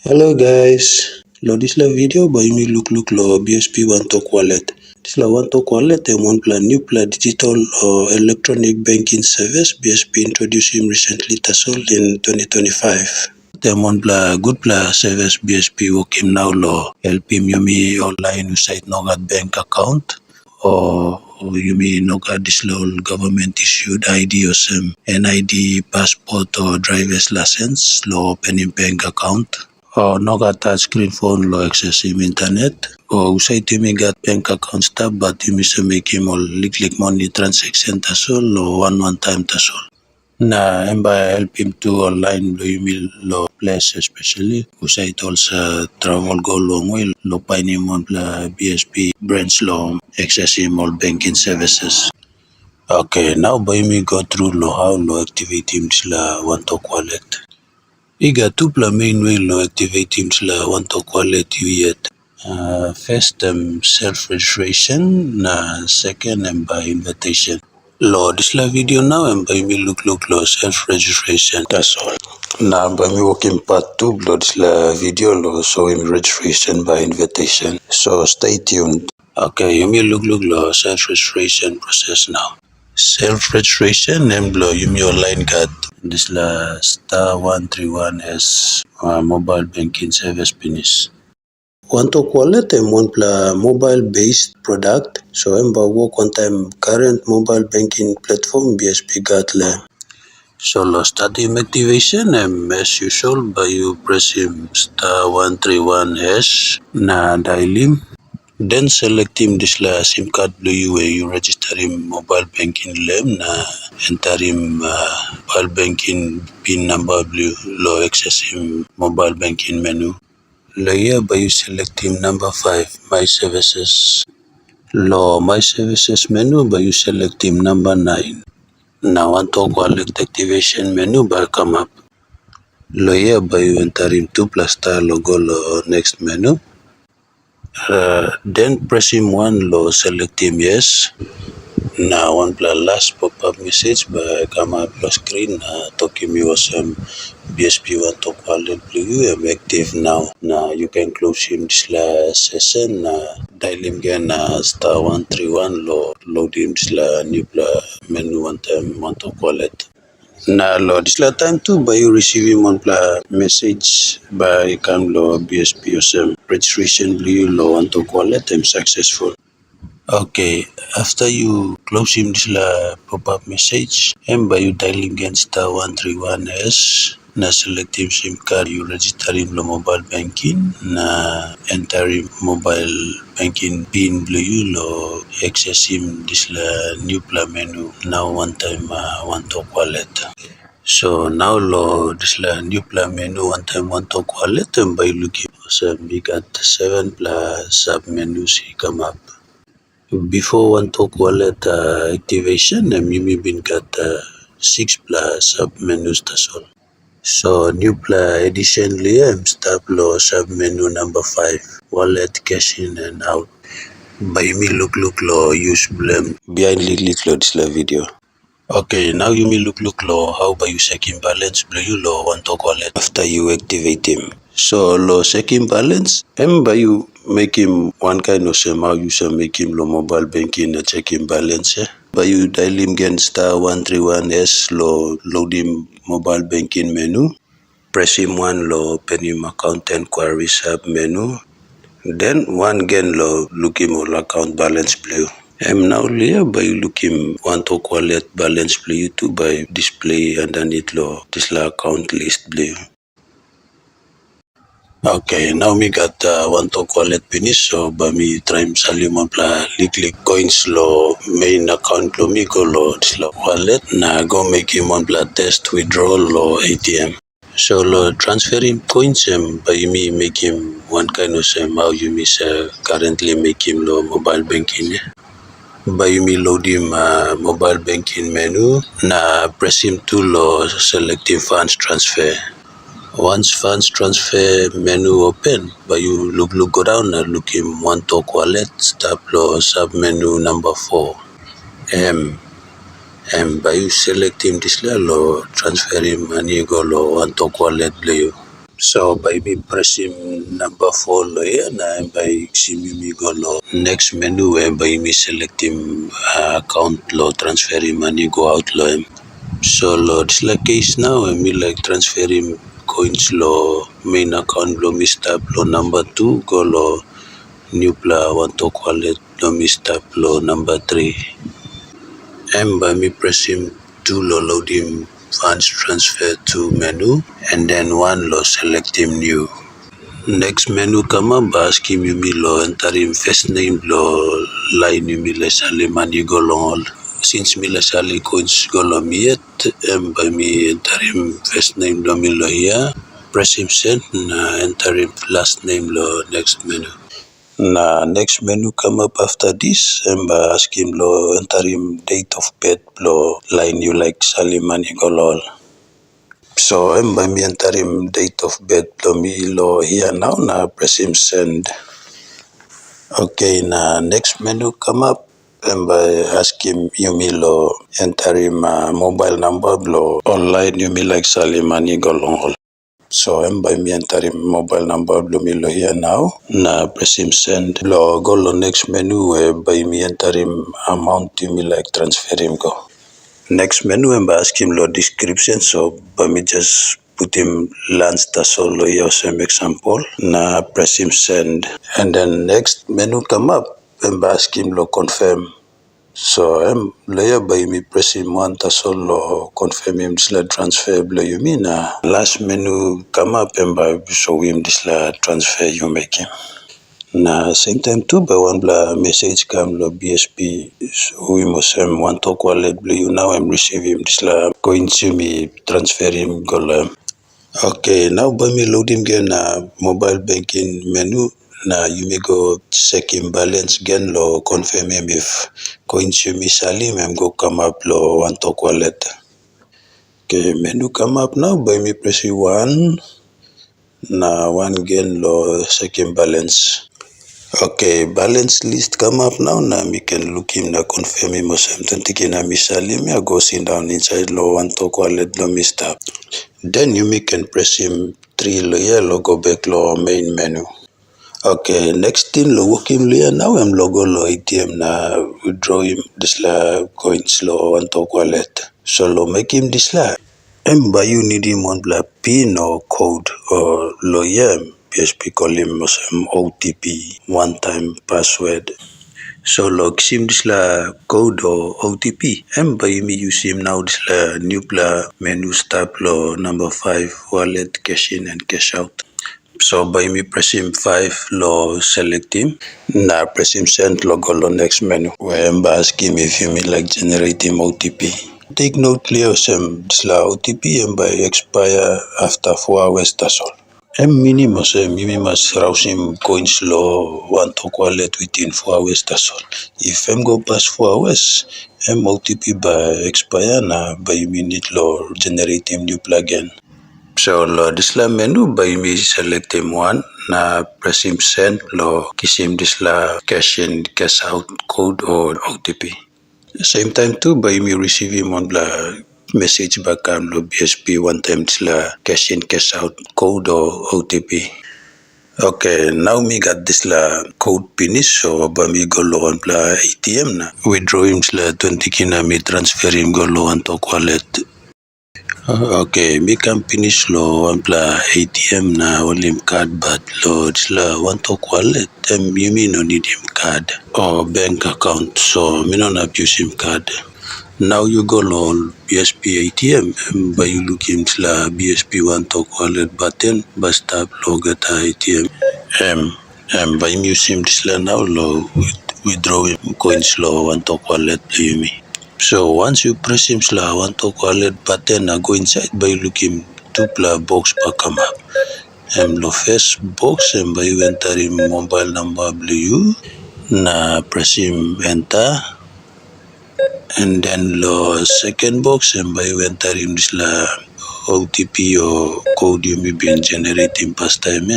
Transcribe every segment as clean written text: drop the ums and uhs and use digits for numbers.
Hello guys, this la video by me look lo BSP Wantok Wallet. This la Wantok Wallet and one plan new plan digital electronic banking service BSP introduced him recently tasol in 2025. Them one good service BSP work him now lo help him yumi online site no got bank account or you mean no got this little government issued ID or some NID passport or driver's license lo opening bank account. No got touch screen phone lo access him internet. Or say to me got bank account stuff but you miss make him all click money transaction tasol or one time tasol. Na emba help him to online lo email lo place especially usai also travel go long way lo pain him on BSP branch lo access him all banking services. Okay, now by me go through lo how lo activate him la Wantok Wallet. He got two main way lo activate him la Wantok Wallet you yet. First self-registration, second by invitation. Lo this la video now and by me look lo self-registration, that's all. Now by me working part 2 lo this la video lo showing registration by invitation. So stay tuned. Okay, you may look lo self-registration process now. Self-registration and blow you may online got this la *131# mobile banking service finish. Wantok Wallet and one mobile-based product, so emba work on time current mobile banking platform BSP Gatle. So lo start him activation and as usual by you press him *131# na dial him. Then select him this la SIM card blue you where you register him mobile banking lem na enter him mobile banking PIN number blue lo access him mobile banking menu. Layer by you select him number 5 my services. Lo my services menu by you select him number 9. Now Wantok Wallet activation menu by come up. Layer by you enter him 2 plus star logo lo next menu. Then press him 1 lo select him yes. Now one last pop-up message by come up plus screen talking me was BSP Wantok Wallet blue am active now. Now you can close him this session dial him again *131 load him this new menu one time Wantok Wallet. Now lo this time too by you receiving one message by come lo BSP or registration blue lo Wantok Wallet am successful. Okay, after you close him this pop-up message, and by you dialing again *131# na select him SIM card you register him lo mobile banking na enter him mobile banking PIN blue lo access him this new menu now one time Wantok Wallet. So now lo this new menu one time Wantok Wallet and by looking we got 7 sub menus he come up. Before Wantok Wallet activation, Mimi been got 6 sub menus tasol. So new edition layer start lo sub menu number 5 wallet cash in and out. By me look lo use blame behind click lo this video. Okay, now you may look lo how by you second balance blue you lo Wantok Wallet after you activate him. So lo second balance by you make him one kind of same how you make him lo mobile banking check him balance. By you dial him again *131# lo load him mobile banking menu. Press him 1 lo open him account inquiry sub menu. Then 1 again lo look him all account balance blue. Now here by looking Wantok Wallet balance blue too by display underneath lo this account list blue. Okay, now me got Wantok Wallet finish so by me try salimon click coins lo main account lo me go lo this wallet na go make him one test withdrawal lo ATM. So lo transfer him coins by me make him one kind of same how you miss currently make him lo mobile banking. By me load him mobile banking menu na press him to lo selective funds transfer. Once funds transfer menu open, by you look go down and look him Wantok Wallet stop lo sub menu number 4 by you select him this lo transfer him and you go lo Wantok Wallet blue. So by me pressing number 4 lo yan, by simimi go lo next menu by me selecting account lo transferring money go out lo. So lo this like case now me like transferring coins lo main account lo me stop lo number 2 go lo new pla Wantok Wallet lo me stop lo number 3. And by me pressing 2 lo loading funds transfer to menu and then 1 lo selecting new. Next menu come up asking me lo entering first name lo line me le sali money go long. Since me le sali coins go lo me yet and by me entering first name lo me lo here press him send na entering last name lo next menu. Na next menu come up after this and by ask him lo entering date of birth lo line you like sali money go lol. So I'm by me entering date of birth lo me lo here now na press him send. Okay, na next menu come up and by asking you me lo entering mobile number lo online you me like sali money go long. So I'm by me entering mobile number lo me lo here now na press him send lo go lo next menu where by me entering amount you me like transfer him go. Next menu and by ask him lo description so by me just put him lance the solo here some example na press him send and then next menu come up and by ask him lo confirm. So I'm layer by me press him one the solo confirm him this la transfer below you mean last menu come up and by show him this la transfer you make him. Na same time too by one bla message come lo BSP so we must Wantok Wallet you now I'm receiving this la going to me transfer him go la. Okay, now by me loading again mobile banking menu na you may go check him balance again lo confirm him if going to me salim I'm go come up lo Wantok Wallet. Okay, menu come up now by me press 1 na 1 again lo second balance. Okay, balance list come up now na me can look him na confirm him something na me salim I go sit down inside lo Wantok Wallet lo me stop. Then you can press him 3 layer lo go back lo main menu. Okay, next thing lo working layer now I'm logo lo ATM na withdraw him this la coins lo Wantok Wallet. So lo make him this la. By you need him on bla pin or code or lo BSP call him OTP one time password. So log sim this la code or OTP. By me use him now this la new pla menu stop lo number 5 wallet cash in and cash out. So by me press him 5 lo select him. Now press him send logo lo next menu. Where I'm ask him if you mean like generate him OTP. Take note clear some this la OTP and by expire after 4 hours that's all. Minimus rousing coins lo Wantok Wallet within 4 hours that's all. If I'm go past 4 hours, OTP by expire na by minute lo generate him new plugin. So lo this la menu by me select him 1 na press him send lo kiss him this la cash in cash out code or OTP. Same time too by me receive him on la message back lo BSP one time la cash in cash out code or OTP. Okay, now me got this la code finish so by me go lo on la ATM na withdraw him la 20 kina me transfer him go lo Wantok Wallet. Okay, me can finish lo one pla ATM na only him card but lo this la Wantok Wallet you mean no need him card or bank account so me not abuse him card. Now you go lo BSP ATM by you look him la BSP Wantok Wallet button but stop lo get ATM by me use him this la now lo withdraw him coins lo Wantok Wallet you me. So once you press him la Wantok Wallet button go inside by looking 2 pla box pa come up. Lo first box by you enter him mobile number blue na press him enter and then lo second box by you enter him this la OTP or code you may been generating past time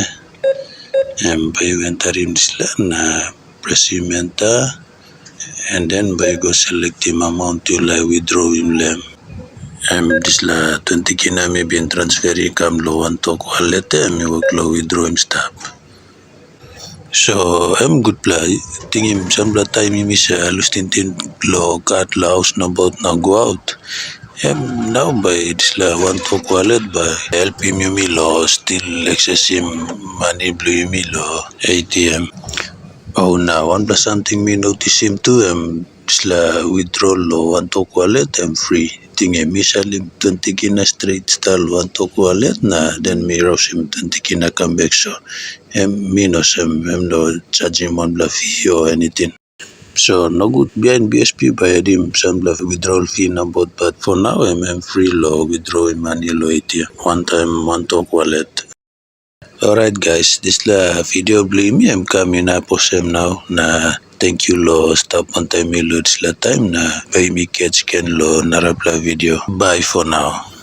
by you enter him this la na press him enter and then by go select him amount you like withdraw him lem This la 20 kina maybe in transfer come lo Wantok Wallet mi work lo withdraw him stop. So good play. Think him some time him is lustintin lo card la house no about na go out. Now by this la Wantok Wallet by help him me lo still access him money blue me lo ATM. Oh now one plus something me notice him too this la withdraw lo Wantok Wallet free. Think initially 20 kina straight style Wantok Wallet na then me rouse him 20 kina come back so me no no charging one bla fee or anything. So no good behind BSP by him some bla withdrawal fee number but for now I'm free lo withdrawing money lo ATM one time Wantok Wallet. Alright guys, this la video blue me coming up post now na thank you lo stop on time me lo this la time na by me catch can lo narapla video. Bye for now.